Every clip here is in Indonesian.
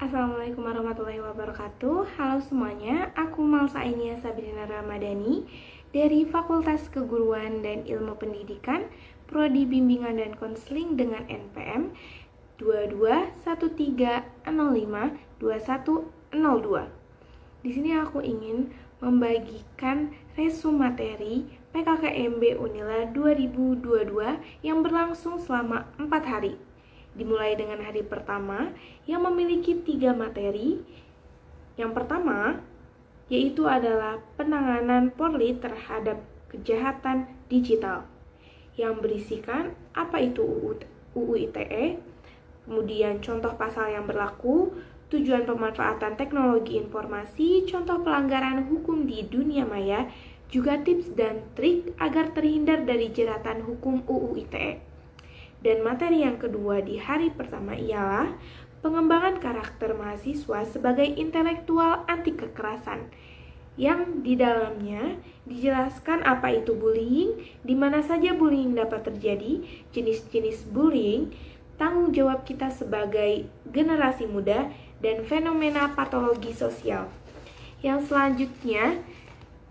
Assalamualaikum warahmatullahi wabarakatuh. Halo semuanya, aku Malsainia Sabrina Ramadhani dari Fakultas Keguruan dan Ilmu Pendidikan, Prodi Bimbingan dan Konseling dengan NPM 2213052102. Di sini aku ingin membagikan resume materi PKKMB Unila 2022 yang berlangsung selama 4 hari. Dimulai dengan hari pertama yang memiliki 3 materi. Yang pertama yaitu adalah penanganan Polri terhadap kejahatan digital yang berisikan apa itu UU ITE, kemudian contoh pasal yang berlaku, tujuan pemanfaatan teknologi informasi, contoh pelanggaran hukum di dunia maya, juga tips dan trik agar terhindar dari jeratan hukum UU ITE. Dan materi yang kedua di hari pertama ialah pengembangan karakter mahasiswa sebagai intelektual anti kekerasan, yang di dalamnya dijelaskan apa itu bullying, di mana saja bullying dapat terjadi, jenis-jenis bullying, tanggung jawab kita sebagai generasi muda, dan fenomena patologi sosial. Yang selanjutnya,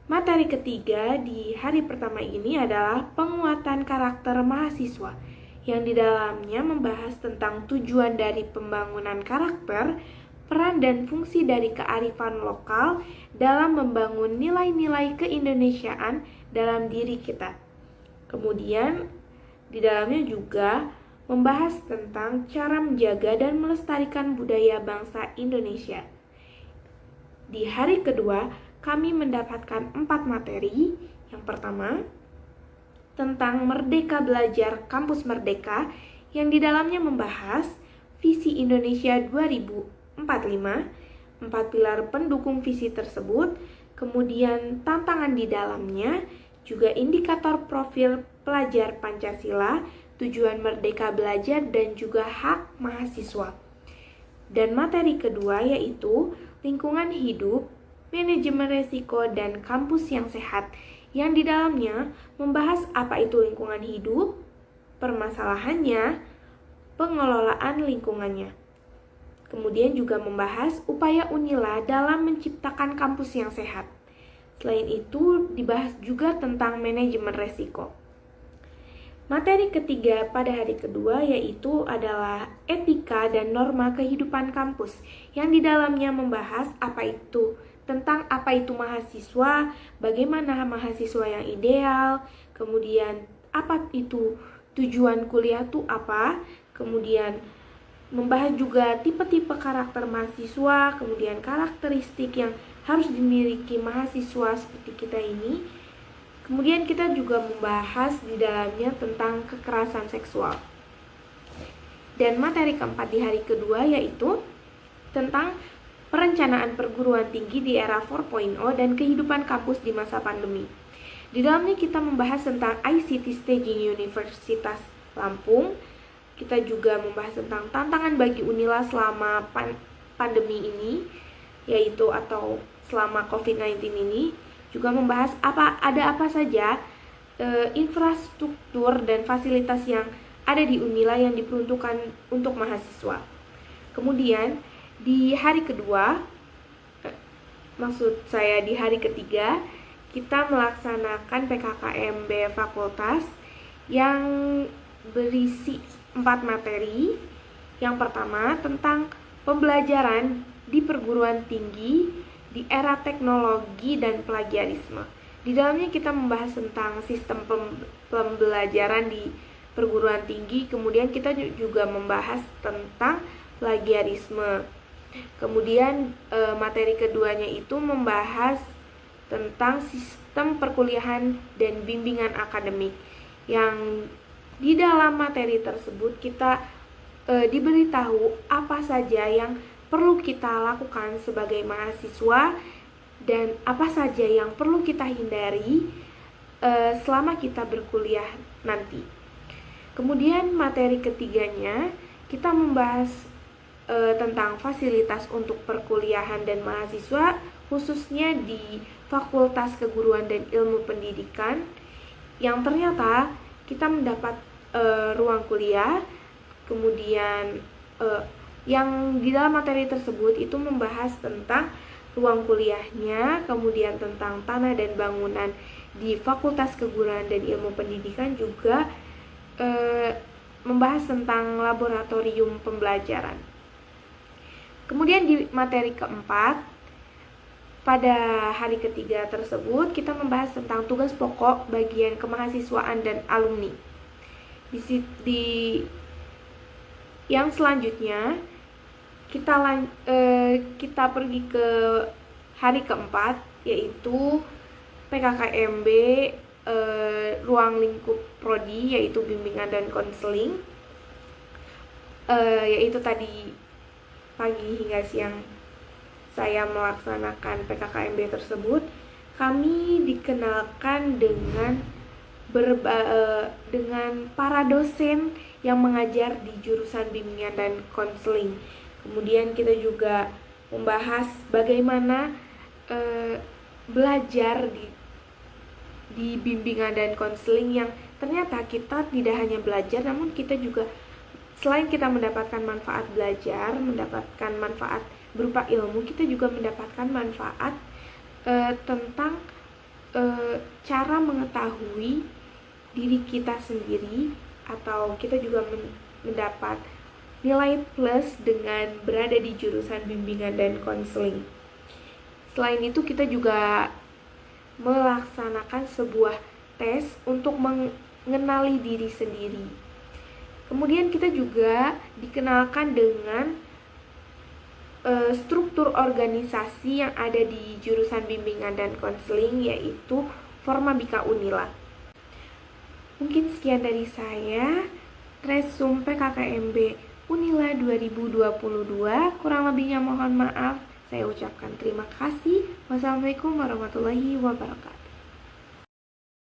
materi ketiga di hari pertama ini adalah penguatan karakter mahasiswa, yang di dalamnya membahas tentang tujuan dari pembangunan karakter, peran dan fungsi dari kearifan lokal dalam membangun nilai-nilai keindonesiaan dalam diri kita. Kemudian, di dalamnya juga membahas tentang cara menjaga dan melestarikan budaya bangsa Indonesia. Di hari kedua, kami mendapatkan 4 materi. Yang pertama, tentang Merdeka Belajar Kampus Merdeka, yang di dalamnya membahas visi Indonesia 2045, 4 pilar pendukung visi tersebut, kemudian tantangan di dalamnya, juga indikator profil pelajar Pancasila, tujuan Merdeka Belajar, dan juga hak mahasiswa. Dan materi kedua yaitu lingkungan hidup, manajemen resiko, dan kampus yang sehat, yang di dalamnya membahas apa itu lingkungan hidup, permasalahannya, pengelolaan lingkungannya. Kemudian juga membahas upaya Unila dalam menciptakan kampus yang sehat. Selain itu, dibahas juga tentang manajemen resiko. Materi ketiga pada hari kedua yaitu adalah etika dan norma kehidupan kampus, yang di dalamnya membahas tentang apa itu mahasiswa, bagaimana mahasiswa yang ideal, kemudian apa itu tujuan kuliah itu apa, kemudian membahas juga tipe-tipe karakter mahasiswa, kemudian karakteristik yang harus dimiliki mahasiswa seperti kita ini. Kemudian kita juga membahas di dalamnya tentang kekerasan seksual. Dan materi keempat di hari kedua yaitu tentang perencanaan perguruan tinggi di era 4.0 dan kehidupan kampus di masa pandemi. Di dalamnya kita membahas tentang ICT Staging Universitas Lampung. Kita juga membahas tentang tantangan bagi Unila selama pandemi ini, yaitu atau selama COVID-19 ini. Juga membahas ada apa saja infrastruktur dan fasilitas yang ada di Unila yang diperuntukkan untuk mahasiswa. Kemudian di hari kedua, di hari ketiga, kita melaksanakan PKKMB fakultas yang berisi 4 materi. Yang pertama tentang pembelajaran di perguruan tinggi di era teknologi dan plagiarisme. Di dalamnya kita membahas tentang sistem pembelajaran di perguruan tinggi, kemudian kita juga membahas tentang plagiarisme. Kemudian materi keduanya itu membahas tentang sistem perkuliahan dan bimbingan akademik, yang di dalam materi tersebut kita diberitahu apa saja yang perlu kita lakukan sebagai mahasiswa dan apa saja yang perlu kita hindari selama kita berkuliah nanti. Kemudian materi ketiganya kita membahas tentang fasilitas untuk perkuliahan dan mahasiswa, khususnya di Fakultas Keguruan dan Ilmu Pendidikan, yang ternyata kita mendapat ruang kuliah, kemudian Yang di dalam materi tersebut itu membahas tentang ruang kuliahnya, kemudian tentang tanah dan bangunan di Fakultas Keguruan dan Ilmu Pendidikan, juga membahas tentang laboratorium pembelajaran. Kemudian di materi keempat, pada hari ketiga tersebut kita membahas tentang tugas pokok bagian kemahasiswaan dan alumni. Di yang selanjutnya kita pergi ke hari keempat, yaitu PKKMB ruang lingkup prodi, yaitu bimbingan dan konseling, yaitu tadi pagi hingga siang saya melaksanakan PKKMB tersebut. Kami dikenalkan dengan para dosen yang mengajar di jurusan bimbingan dan konseling. Kemudian kita juga membahas bagaimana belajar di bimbingan dan konseling, yang ternyata kita tidak hanya belajar, namun kita juga selain kita mendapatkan manfaat belajar, mendapatkan manfaat berupa ilmu, kita juga mendapatkan manfaat tentang cara mengetahui diri kita sendiri, atau kita juga mendapat nilai plus dengan berada di jurusan bimbingan dan konseling. Selain itu, kita juga melaksanakan sebuah tes untuk mengenali diri sendiri. Kemudian kita juga dikenalkan dengan struktur organisasi yang ada di jurusan bimbingan dan konseling, yaitu Formabika Unila. Mungkin sekian dari saya, resum PKKMB Unila 2022. Kurang lebihnya mohon maaf. Saya ucapkan terima kasih. Wassalamualaikum warahmatullahi wabarakatuh.